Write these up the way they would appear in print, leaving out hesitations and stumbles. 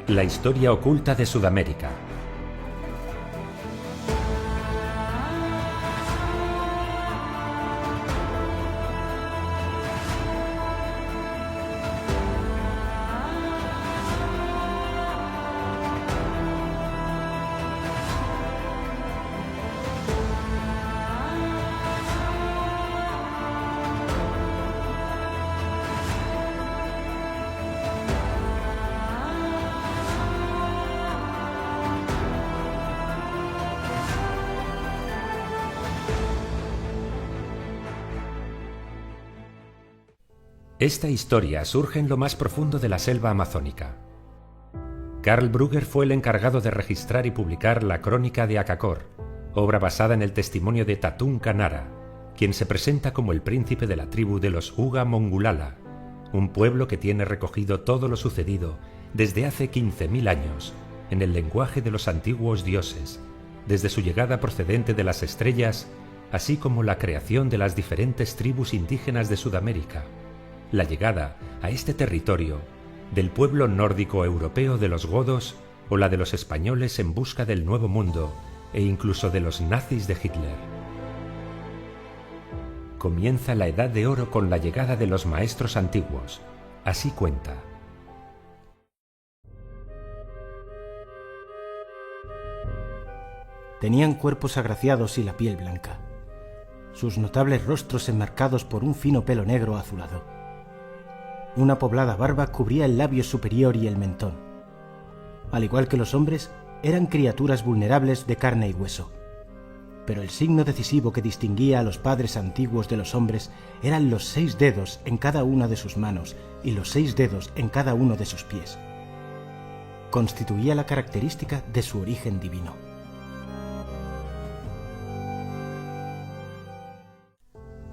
La historia oculta de Sudamérica. Esta historia surge en lo más profundo de la selva amazónica. Karl Brugger fue el encargado de registrar y publicar la Crónica de Akakor, obra basada en el testimonio de Tatún Kanara, quien se presenta como el príncipe de la tribu de los Uga Mongulala, un pueblo que tiene recogido todo lo sucedido desde hace 15.000 años, en el lenguaje de los antiguos dioses, desde su llegada procedente de las estrellas, así como la creación de las diferentes tribus indígenas de Sudamérica, la llegada a este territorio del pueblo nórdico europeo de los godos o la de los españoles en busca del Nuevo Mundo e incluso de los nazis de Hitler. Comienza la Edad de Oro con la llegada de los maestros antiguos, así cuenta. Tenían cuerpos agraciados y la piel blanca, sus notables rostros enmarcados por un fino pelo negro azulado. Una poblada barba cubría el labio superior y el mentón. Al igual que los hombres, eran criaturas vulnerables de carne y hueso. Pero el signo decisivo que distinguía a los padres antiguos de los hombres eran los 6 dedos en cada una de sus manos y los 6 dedos en cada uno de sus pies. Constituía la característica de su origen divino.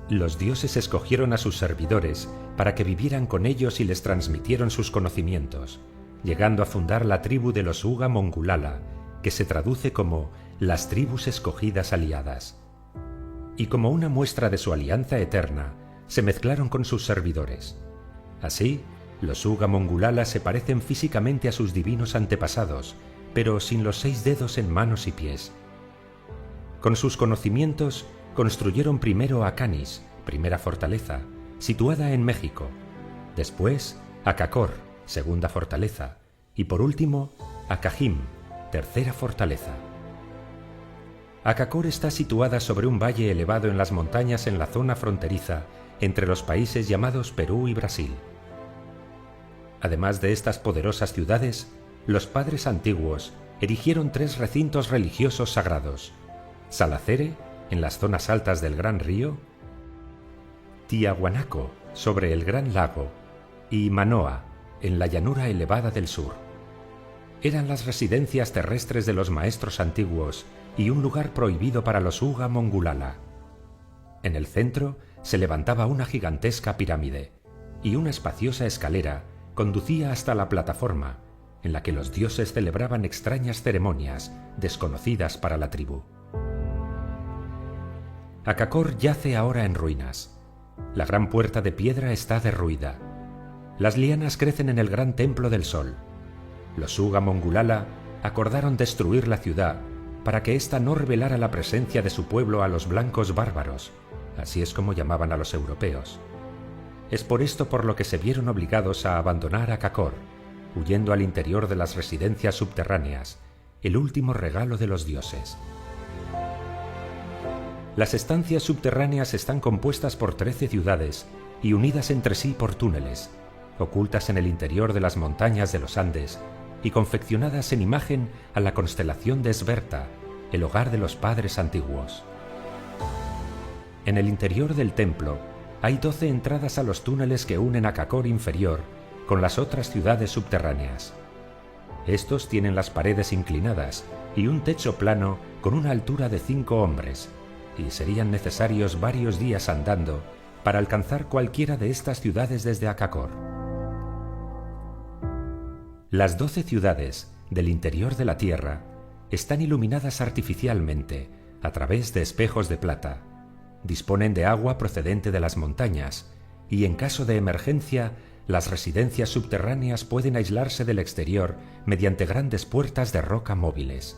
Los dioses escogieron a sus servidores para que vivieran con ellos y les transmitieron sus conocimientos, llegando a fundar la tribu de los Uga Mongulala, que se traduce como las tribus escogidas aliadas. Y como una muestra de su alianza eterna, se mezclaron con sus servidores. Así, los Uga Mongulala se parecen físicamente a sus divinos antepasados, pero sin los 6 dedos en manos y pies. Con sus conocimientos, construyeron primero Acanis, primera fortaleza, situada en México, después Akakor, segunda fortaleza, y por último Akajim, tercera fortaleza. Akakor está situada sobre un valle elevado en las montañas en la zona fronteriza entre los países llamados Perú y Brasil. Además de estas poderosas ciudades, los padres antiguos erigieron 3 recintos religiosos sagrados: Salacere, en las zonas altas del Gran Río, Tiahuanaco, sobre el Gran Lago, y Manoa, en la llanura elevada del sur. Eran las residencias terrestres de los maestros antiguos y un lugar prohibido para los Uga Mongulala. En el centro se levantaba una gigantesca pirámide, y una espaciosa escalera conducía hasta la plataforma, en la que los dioses celebraban extrañas ceremonias desconocidas para la tribu. Akakor yace ahora en ruinas. La gran puerta de piedra está derruida. Las lianas crecen en el gran templo del sol. Los Uga Mongulala acordaron destruir la ciudad para que ésta no revelara la presencia de su pueblo a los blancos bárbaros, así es como llamaban a los europeos. Es por esto por lo que se vieron obligados a abandonar Akakor, huyendo al interior de las residencias subterráneas, el último regalo de los dioses. Las estancias subterráneas están compuestas por 13 ciudades y unidas entre sí por túneles, ocultas en el interior de las montañas de los Andes y confeccionadas en imagen a la constelación de Sberta, el hogar de los padres antiguos. En el interior del templo hay 12 entradas a los túneles que unen Akakor inferior con las otras ciudades subterráneas. Estos tienen las paredes inclinadas y un techo plano con una altura de 5 hombres, y serían necesarios varios días andando para alcanzar cualquiera de estas ciudades desde Akakor. Las 12 ciudades del interior de la Tierra están iluminadas artificialmente a través de espejos de plata, disponen de agua procedente de las montañas y en caso de emergencia las residencias subterráneas pueden aislarse del exterior mediante grandes puertas de roca móviles.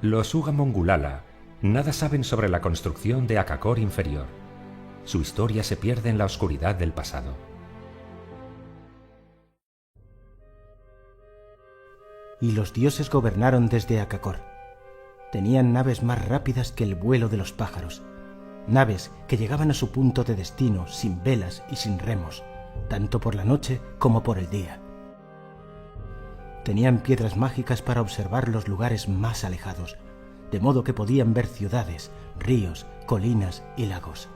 Los Uga Mongulala nada saben sobre la construcción de Akakor inferior. Su historia se pierde en la oscuridad del pasado. Y los dioses gobernaron desde Akakor. Tenían naves más rápidas que el vuelo de los pájaros, naves que llegaban a su punto de destino sin velas y sin remos, tanto por la noche como por el día. Tenían piedras mágicas para observar los lugares más alejados, de modo que podían ver ciudades, ríos, colinas y lagos.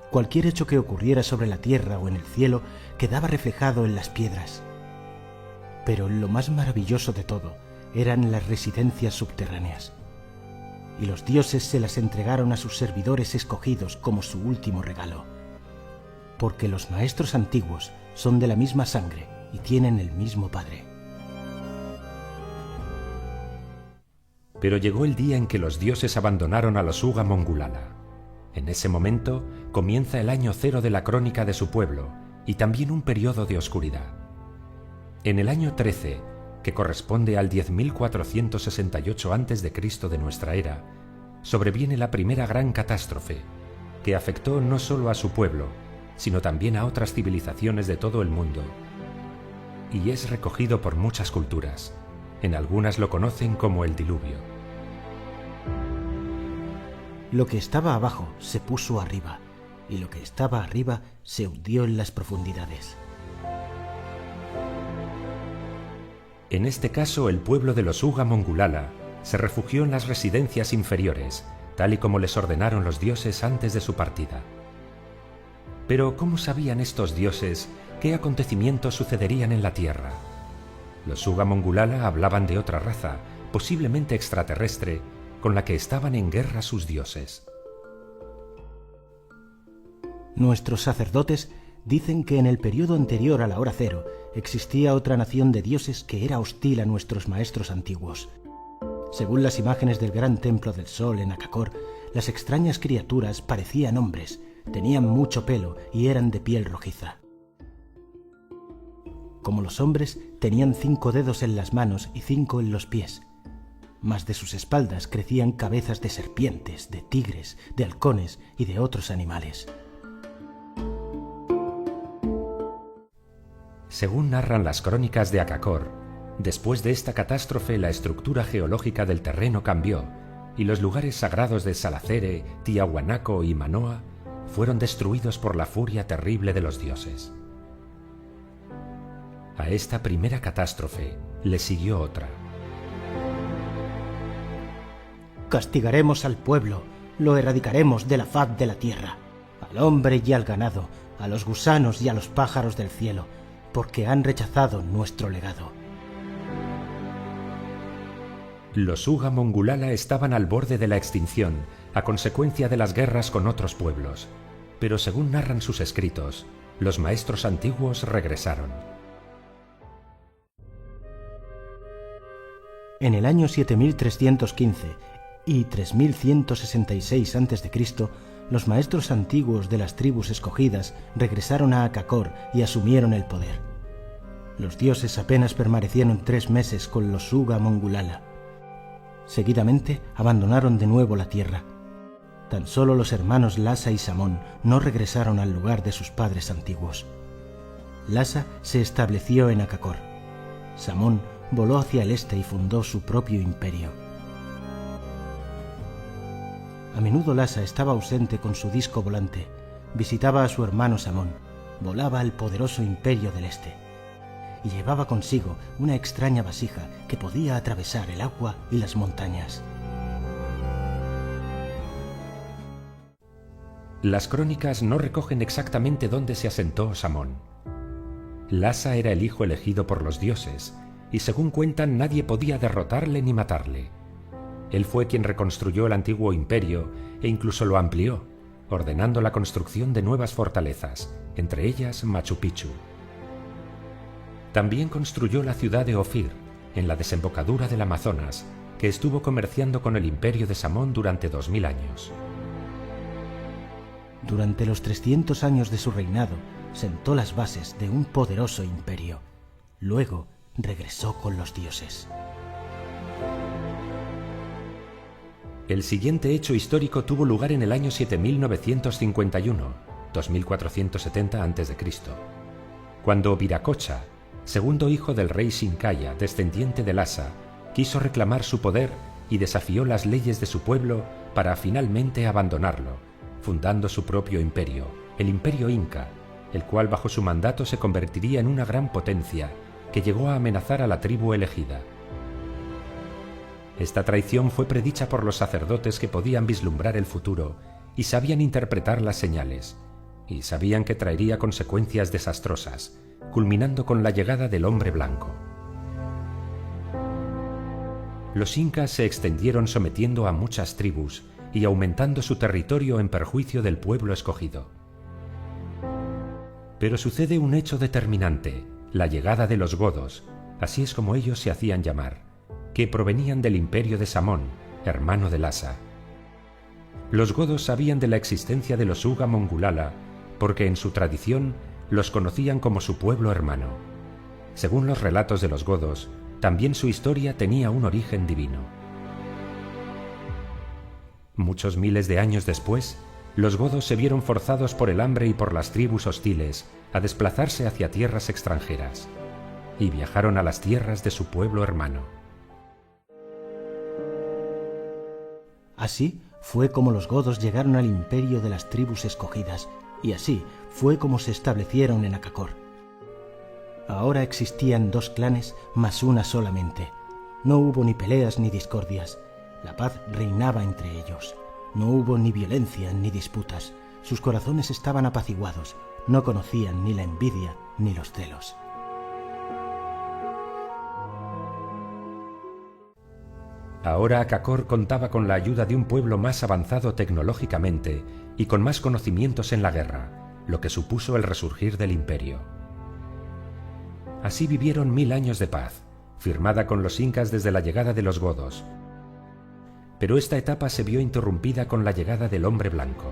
Cualquier hecho que ocurriera sobre la tierra o en el cielo quedaba reflejado en las piedras. Pero lo más maravilloso de todo eran las residencias subterráneas. Y los dioses se las entregaron a sus servidores escogidos como su último regalo. Porque los maestros antiguos son de la misma sangre y tienen el mismo padre. Pero llegó el día en que los dioses abandonaron a los Uga Mongulala. En ese momento comienza el año cero de la crónica de su pueblo y también un periodo de oscuridad. En el año 13, que corresponde al 10.468 a.C. de nuestra era, sobreviene la primera gran catástrofe, que afectó no solo a su pueblo, sino también a otras civilizaciones de todo el mundo, y es recogido por muchas culturas. En algunas lo conocen como el diluvio. Lo que estaba abajo se puso arriba, y lo que estaba arriba se hundió en las profundidades. En este caso, el pueblo de los Uga Mongulala se refugió en las residencias inferiores, tal y como les ordenaron los dioses antes de su partida. Pero ¿cómo sabían estos dioses qué acontecimientos sucederían en la Tierra? Los Uga Mongulala hablaban de otra raza, posiblemente extraterrestre, con la que estaban en guerra sus dioses. Nuestros sacerdotes dicen que en el periodo anterior a la hora cero existía otra nación de dioses que era hostil a nuestros maestros antiguos. Según las imágenes del gran templo del sol en Akakor, las extrañas criaturas parecían hombres, tenían mucho pelo y eran de piel rojiza. Como los hombres, tenían 5 dedos en las manos y 5 en los pies. Mas de sus espaldas crecían cabezas de serpientes, de tigres, de halcones y de otros animales. Según narran las crónicas de Akakor, después de esta catástrofe la estructura geológica del terreno cambió y los lugares sagrados de Salacere, Tiahuanaco y Manoa fueron destruidos por la furia terrible de los dioses. A esta primera catástrofe le siguió otra. Castigaremos al pueblo, lo erradicaremos de la faz de la tierra, al hombre y al ganado, a los gusanos y a los pájaros del cielo, porque han rechazado nuestro legado. Los Uga Mongulala estaban al borde de la extinción a consecuencia de las guerras con otros pueblos, pero según narran sus escritos, los maestros antiguos regresaron. En el año 7315 y 3166 a.C., los maestros antiguos de las tribus escogidas regresaron a Akakor y asumieron el poder. Los dioses apenas permanecieron 3 meses con los Uga Mongulala. Seguidamente abandonaron de nuevo la tierra. Tan solo los hermanos Lhasa y Samón no regresaron al lugar de sus padres antiguos. Lhasa se estableció en Akakor. Samón voló hacia el este y fundó su propio imperio. A menudo Lhasa estaba ausente con su disco volante, visitaba a su hermano Samón, volaba al poderoso imperio del este, y llevaba consigo una extraña vasija que podía atravesar el agua y las montañas. Las crónicas no recogen exactamente dónde se asentó Samón. Lhasa era el hijo elegido por los dioses, y según cuentan nadie podía derrotarle ni matarle. Él fue quien reconstruyó el antiguo imperio e incluso lo amplió, ordenando la construcción de nuevas fortalezas, entre ellas Machu Picchu. También construyó la ciudad de Ofir, en la desembocadura del Amazonas, que estuvo comerciando con el imperio de Samón durante 2000 años. Durante los 300 años de su reinado, sentó las bases de un poderoso imperio. Luego regresó con los dioses. El siguiente hecho histórico tuvo lugar en el año 7951, 2470 a.C., cuando Viracocha, segundo hijo del rey Shinkaya, descendiente de Lhasa, quiso reclamar su poder y desafió las leyes de su pueblo para finalmente abandonarlo, fundando su propio imperio, el Imperio Inca, el cual bajo su mandato se convertiría en una gran potencia que llegó a amenazar a la tribu elegida. Esta traición fue predicha por los sacerdotes que podían vislumbrar el futuro y sabían interpretar las señales, y sabían que traería consecuencias desastrosas, culminando con la llegada del hombre blanco. Los incas se extendieron sometiendo a muchas tribus y aumentando su territorio en perjuicio del pueblo escogido. Pero sucede un hecho determinante, la llegada de los godos, así es como ellos se hacían llamar, que provenían del imperio de Samón, hermano de Lhasa. Los godos sabían de la existencia de los Uga Mongulala porque en su tradición los conocían como su pueblo hermano. Según los relatos de los godos, también su historia tenía un origen divino. Muchos miles de años después, los godos se vieron forzados por el hambre y por las tribus hostiles a desplazarse hacia tierras extranjeras, y viajaron a las tierras de su pueblo hermano. Así fue como los godos llegaron al imperio de las tribus escogidas, y así fue como se establecieron en Akakor. Ahora existían 2 clanes más una solamente. No hubo ni peleas ni discordias. La paz reinaba entre ellos. No hubo ni violencia ni disputas. Sus corazones estaban apaciguados. No conocían ni la envidia ni los celos. Ahora Akakor contaba con la ayuda de un pueblo más avanzado tecnológicamente y con más conocimientos en la guerra, lo que supuso el resurgir del imperio. Así vivieron 1000 años de paz, firmada con los incas desde la llegada de los godos. Pero esta etapa se vio interrumpida con la llegada del hombre blanco.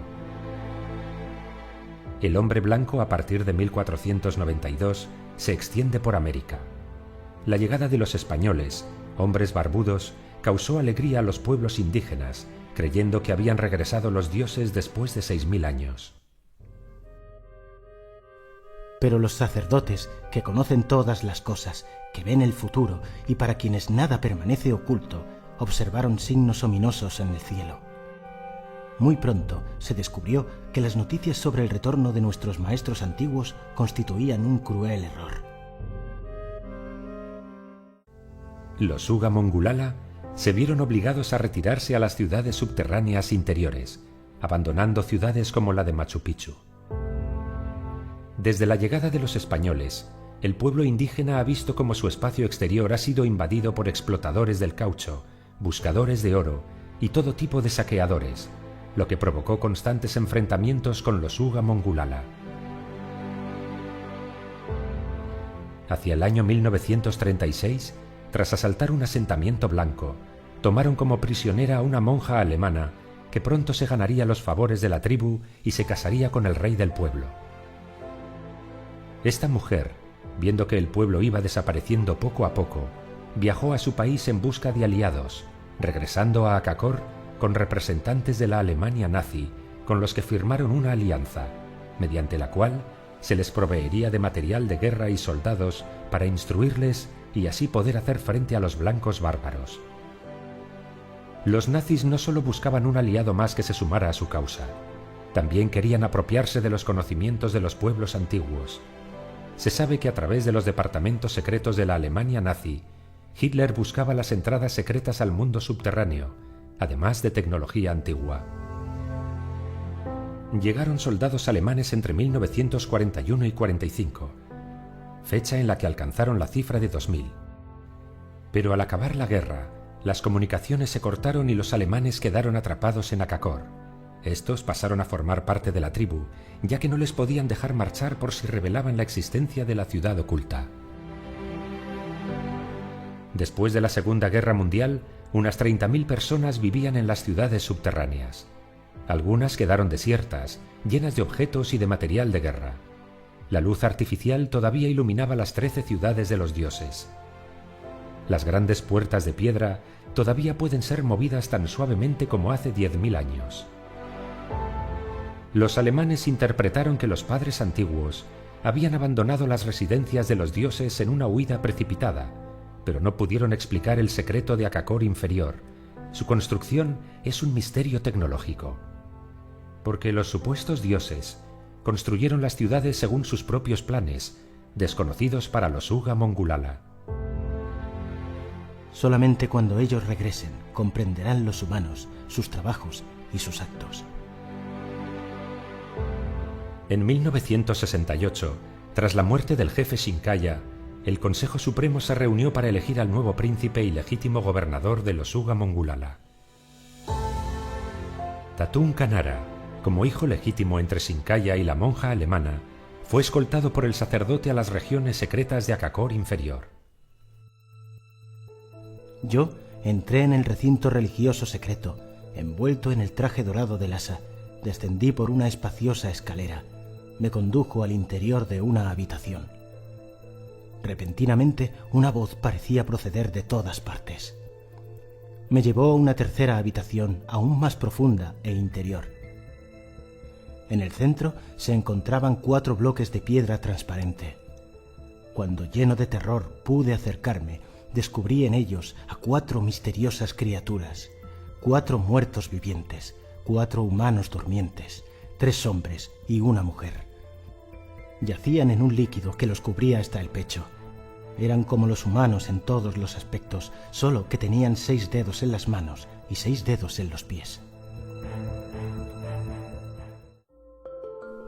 El hombre blanco, a partir de 1492, se extiende por América. La llegada de los españoles, hombres barbudos, causó alegría a los pueblos indígenas, creyendo que habían regresado los dioses después de 6000 años. Pero los sacerdotes, que conocen todas las cosas, que ven el futuro y para quienes nada permanece oculto, observaron signos ominosos en el cielo. Muy pronto se descubrió que las noticias sobre el retorno de nuestros maestros antiguos constituían un cruel error. Los Uga Mongulala se vieron obligados a retirarse a las ciudades subterráneas interiores, abandonando ciudades como la de Machu Picchu. Desde la llegada de los españoles, el pueblo indígena ha visto cómo su espacio exterior ha sido invadido por explotadores del caucho, buscadores de oro y todo tipo de saqueadores, lo que provocó constantes enfrentamientos con los Uga Mongulala. Hacia el año 1936, tras asaltar un asentamiento blanco, tomaron como prisionera a una monja alemana que pronto se ganaría los favores de la tribu y se casaría con el rey del pueblo. Esta mujer, viendo que el pueblo iba desapareciendo poco a poco, viajó a su país en busca de aliados, regresando a Akakor con representantes de la Alemania nazi, con los que firmaron una alianza, mediante la cual se les proveería de material de guerra y soldados para instruirles y así poder hacer frente a los blancos bárbaros. Los nazis no solo buscaban un aliado más que se sumara a su causa, también querían apropiarse de los conocimientos de los pueblos antiguos. Se sabe que a través de los departamentos secretos de la Alemania nazi, Hitler buscaba las entradas secretas al mundo subterráneo, además de tecnología antigua. Llegaron soldados alemanes entre 1941 y 45, fecha en la que alcanzaron la cifra de 2000. Pero al acabar la guerra, las comunicaciones se cortaron y los alemanes quedaron atrapados en Akakor. Estos pasaron a formar parte de la tribu, ya que no les podían dejar marchar por si revelaban la existencia de la ciudad oculta. Después de la Segunda Guerra Mundial, unas 30.000 personas vivían en las ciudades subterráneas. Algunas quedaron desiertas, llenas de objetos y de material de guerra. La luz artificial todavía iluminaba las 13 ciudades de los dioses. Las grandes puertas de piedra todavía pueden ser movidas tan suavemente como hace 10.000 años. Los alemanes interpretaron que los padres antiguos habían abandonado las residencias de los dioses en una huida precipitada, pero no pudieron explicar el secreto de Akakor inferior. Su construcción es un misterio tecnológico. Porque los supuestos dioses construyeron las ciudades según sus propios planes, desconocidos para los Uga Mongulala. Solamente cuando ellos regresen comprenderán los humanos sus trabajos y sus actos. En 1968, tras la muerte del jefe Shinkaya, el Consejo Supremo se reunió para elegir al nuevo príncipe y legítimo gobernador de los Uga Mongulala. Tatun Kanara, como hijo legítimo entre Shinkaya y la monja alemana, fue escoltado por el sacerdote a las regiones secretas de Akakor inferior. Yo entré en el recinto religioso secreto, envuelto en el traje dorado del asa, descendí por una espaciosa escalera, me condujo al interior de una habitación. Repentinamente, una voz parecía proceder de todas partes. Me llevó a una tercera habitación, aún más profunda e interior. En el centro se encontraban 4 bloques de piedra transparente. Cuando, lleno de terror, pude acercarme, descubrí en ellos a 4 misteriosas criaturas, 4 muertos vivientes, 4 humanos durmientes, 3 hombres y una mujer. Yacían en un líquido que los cubría hasta el pecho. Eran como los humanos en todos los aspectos, solo que tenían 6 dedos en las manos y 6 dedos en los pies.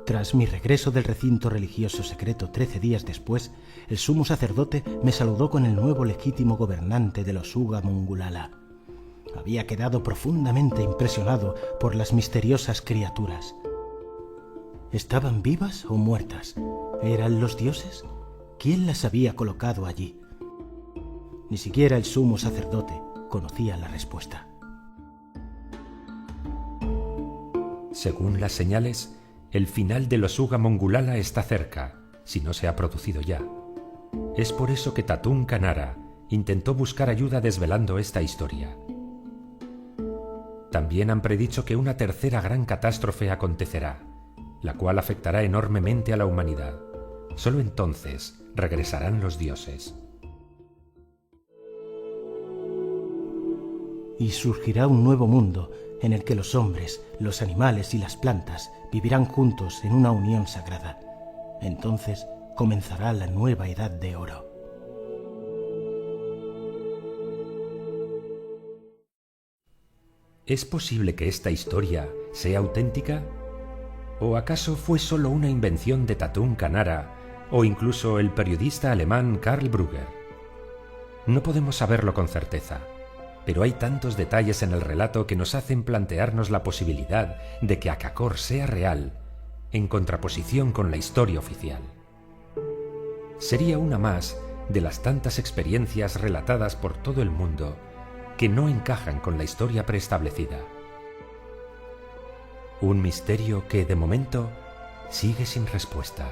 Tras mi regreso del recinto religioso secreto 13 días después, el sumo sacerdote me saludó con el nuevo legítimo gobernante de los Uga Mongulala. Había quedado profundamente impresionado por las misteriosas criaturas. ¿Estaban vivas o muertas? ¿Eran los dioses? ¿Quién las había colocado allí? Ni siquiera el sumo sacerdote conocía la respuesta. Según las señales, el final de los Uga Mongulala está cerca, si no se ha producido ya. Es por eso que Tatun Kanara intentó buscar ayuda desvelando esta historia. También han predicho que una tercera gran catástrofe acontecerá, la cual afectará enormemente a la humanidad. Solo entonces regresarán los dioses. Y surgirá un nuevo mundo en el que los hombres, los animales y las plantas vivirán juntos en una unión sagrada. Entonces comenzará la nueva edad de oro. ¿Es posible que esta historia sea auténtica? ¿O acaso fue solo una invención de Tatun Kanara o incluso el periodista alemán Karl Brugger? No podemos saberlo con certeza, pero hay tantos detalles en el relato que nos hacen plantearnos la posibilidad de que Akakor sea real, en contraposición con la historia oficial. Sería una más de las tantas experiencias relatadas por todo el mundo que no encajan con la historia preestablecida. Un misterio que, de momento, sigue sin respuesta.